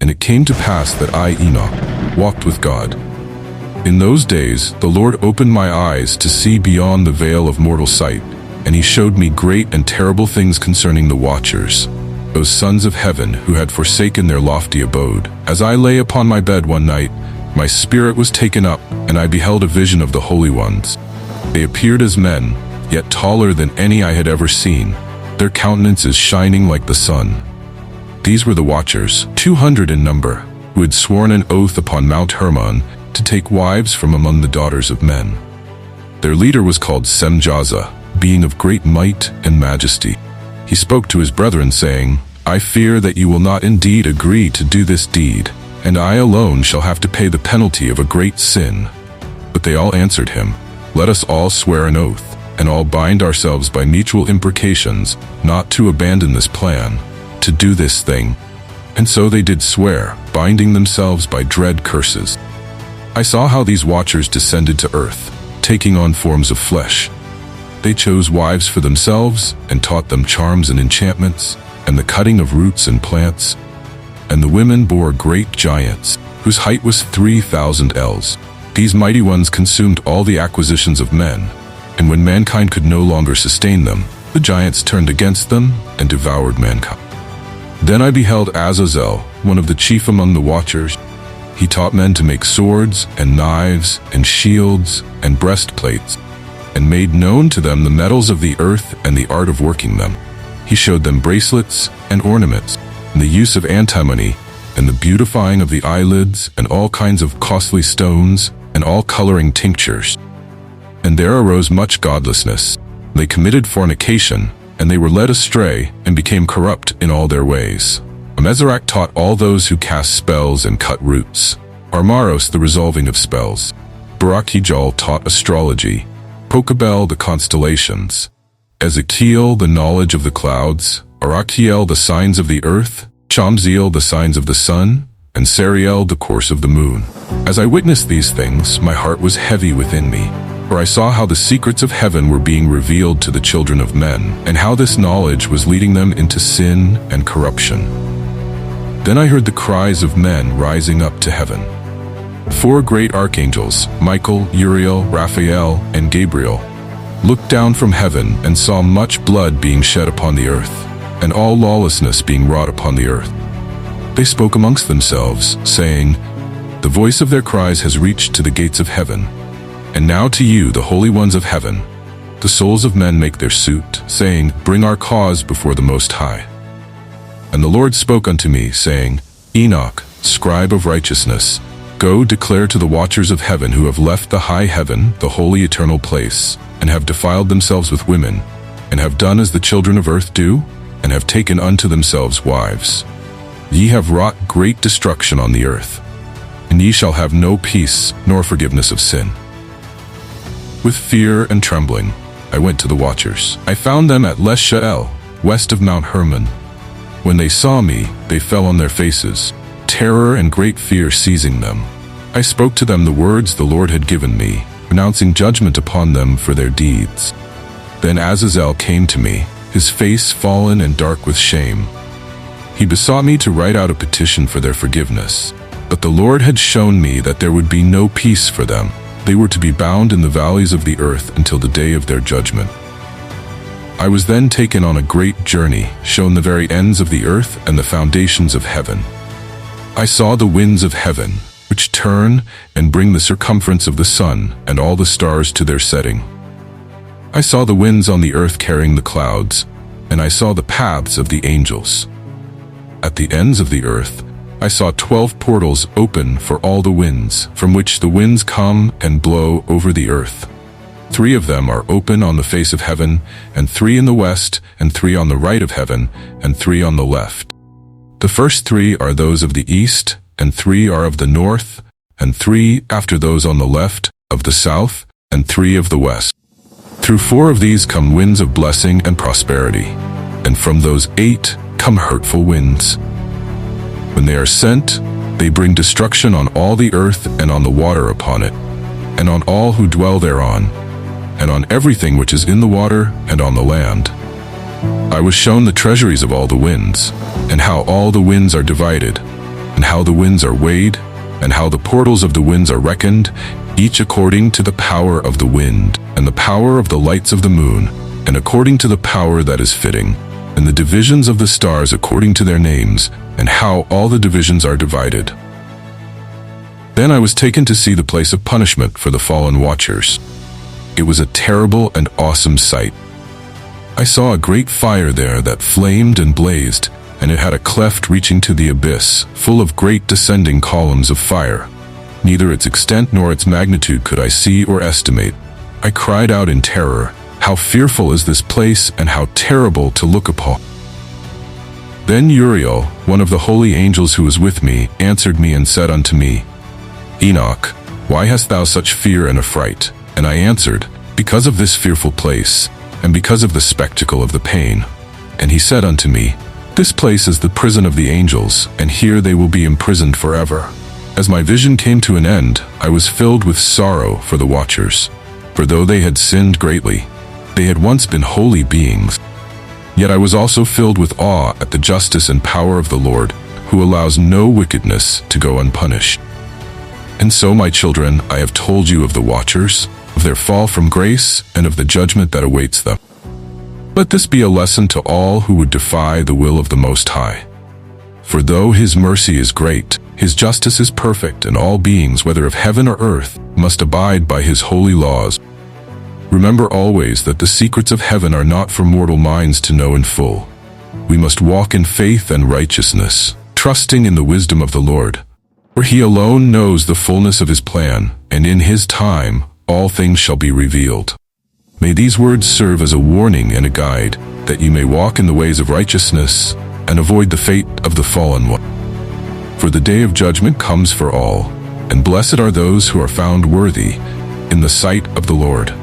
And it came to pass that I, Enoch, walked with God. In those days the Lord opened my eyes to see beyond the veil of mortal sight, and he showed me great and terrible things concerning the watchers, those sons of heaven who had forsaken their lofty abode. As I lay upon my bed one night, my spirit was taken up, and I beheld a vision of the holy ones. They appeared as men, yet taller than any I had ever seen, their countenances shining like the sun. These were the watchers, 200 in number, who had sworn an oath upon Mount Hermon to take wives from among the daughters of men. Their leader was called Semyaza, being of great might and majesty. He spoke to his brethren, saying, I fear that you will not indeed agree to do this deed, and I alone shall have to pay the penalty of a great sin. But they all answered him, Let us all swear an oath, and all bind ourselves by mutual imprecations, not to abandon this plan, to do this thing. And so they did swear, binding themselves by dread curses. I saw how these watchers descended to earth, taking on forms of flesh. They chose wives for themselves, and taught them charms and enchantments, and the cutting of roots and plants. And the women bore great giants, whose height was 3,000 ells. These mighty ones consumed all the acquisitions of men, and when mankind could no longer sustain them, the giants turned against them and devoured mankind. Then I beheld Azazal, one of the chief among the watchers. He taught men to make swords and knives and shields and breastplates, and made known to them the metals of the earth and the art of working them. He showed them bracelets and ornaments, and the use of antimony, and the beautifying of the eyelids, and all kinds of costly stones, and all coloring tinctures. And there arose much godlessness. They committed fornication, and they were led astray, and became corrupt in all their ways. Amezarach taught all those who cast spells and cut roots. Armaros the resolving of spells. Barakijal taught astrology. Pokabel the constellations. Ezekiel the knowledge of the clouds. Arachiel the signs of the earth. Chamziel the signs of the sun. And Sariel the course of the moon. As I witnessed these things, my heart was heavy within me, for I saw how the secrets of heaven were being revealed to the children of men, and how this knowledge was leading them into sin and corruption. Then I heard the cries of men rising up to heaven. 4 great archangels, Michael, Uriel, Raphael, and Gabriel, looked down from heaven and saw much blood being shed upon the earth, and all lawlessness being wrought upon the earth. They spoke amongst themselves, saying, The voice of their cries has reached to the gates of heaven. And now to you, the holy ones of heaven, the souls of men make their suit, saying, Bring our cause before the Most High. And the Lord spoke unto me, saying, Enoch, scribe of righteousness, go declare to the watchers of heaven who have left the high heaven, the holy eternal place, and have defiled themselves with women, and have done as the children of earth do, and have taken unto themselves wives. Ye have wrought great destruction on the earth, and ye shall have no peace nor forgiveness of sin. With fear and trembling, I went to the watchers. I found them at Les-Shael, west of Mount Hermon. When they saw me, they fell on their faces, terror and great fear seizing them. I spoke to them the words the Lord had given me, pronouncing judgment upon them for their deeds. Then Azazal came to me, his face fallen and dark with shame. He besought me to write out a petition for their forgiveness, but the Lord had shown me that there would be no peace for them. They were to be bound in the valleys of the earth until the day of their judgment. I was then taken on a great journey, shown the very ends of the earth and the foundations of heaven. I saw the winds of heaven, which turn and bring the circumference of the sun and all the stars to their setting. I saw the winds on the earth carrying the clouds, and I saw the paths of the angels. At the ends of the earth, I saw 12 portals open for all the winds, from which the winds come and blow over the earth. 3 of them are open on the face of heaven, and 3 in the west, and 3 on the right of heaven, and 3 on the left. The first 3 are those of the east, and 3 are of the north, and 3 after those on the left, of the south, and 3 of the west. Through 4 of these come winds of blessing and prosperity, and from those 8 come hurtful winds. When they are sent, they bring destruction on all the earth and on the water upon it, and on all who dwell thereon, and on everything which is in the water and on the land. I was shown the treasuries of all the winds, and how all the winds are divided, and how the winds are weighed, and how the portals of the winds are reckoned, each according to the power of the wind, and the power of the lights of the moon, and according to the power that is fitting, and the divisions of the stars according to their names, and how all the divisions are divided. Then I was taken to see the place of punishment for the fallen watchers. It was a terrible and awesome sight. I saw a great fire there that flamed and blazed, and it had a cleft reaching to the abyss, full of great descending columns of fire. Neither its extent nor its magnitude could I see or estimate. I cried out in terror, "How fearful is this place, and how terrible to look upon!" Then Uriel, one of the holy angels who was with me, answered me and said unto me, "Enoch, why hast thou such fear and affright?" And I answered, "Because of this fearful place, and because of the spectacle of the pain." And he said unto me, "This place is the prison of the angels, and here they will be imprisoned forever." As my vision came to an end, I was filled with sorrow for the watchers. For though they had sinned greatly, they had once been holy beings. Yet I was also filled with awe at the justice and power of the Lord, who allows no wickedness to go unpunished. And so, my children, I have told you of the watchers, of their fall from grace, and of the judgment that awaits them. Let this be a lesson to all who would defy the will of the Most High. For though his mercy is great, his justice is perfect, and all beings, whether of heaven or earth, must abide by his holy laws. Remember always that the secrets of heaven are not for mortal minds to know in full. We must walk in faith and righteousness, trusting in the wisdom of the Lord. For he alone knows the fullness of his plan, and in his time all things shall be revealed. May these words serve as a warning and a guide, that you may walk in the ways of righteousness, and avoid the fate of the fallen one. For the day of judgment comes for all, and blessed are those who are found worthy in the sight of the Lord.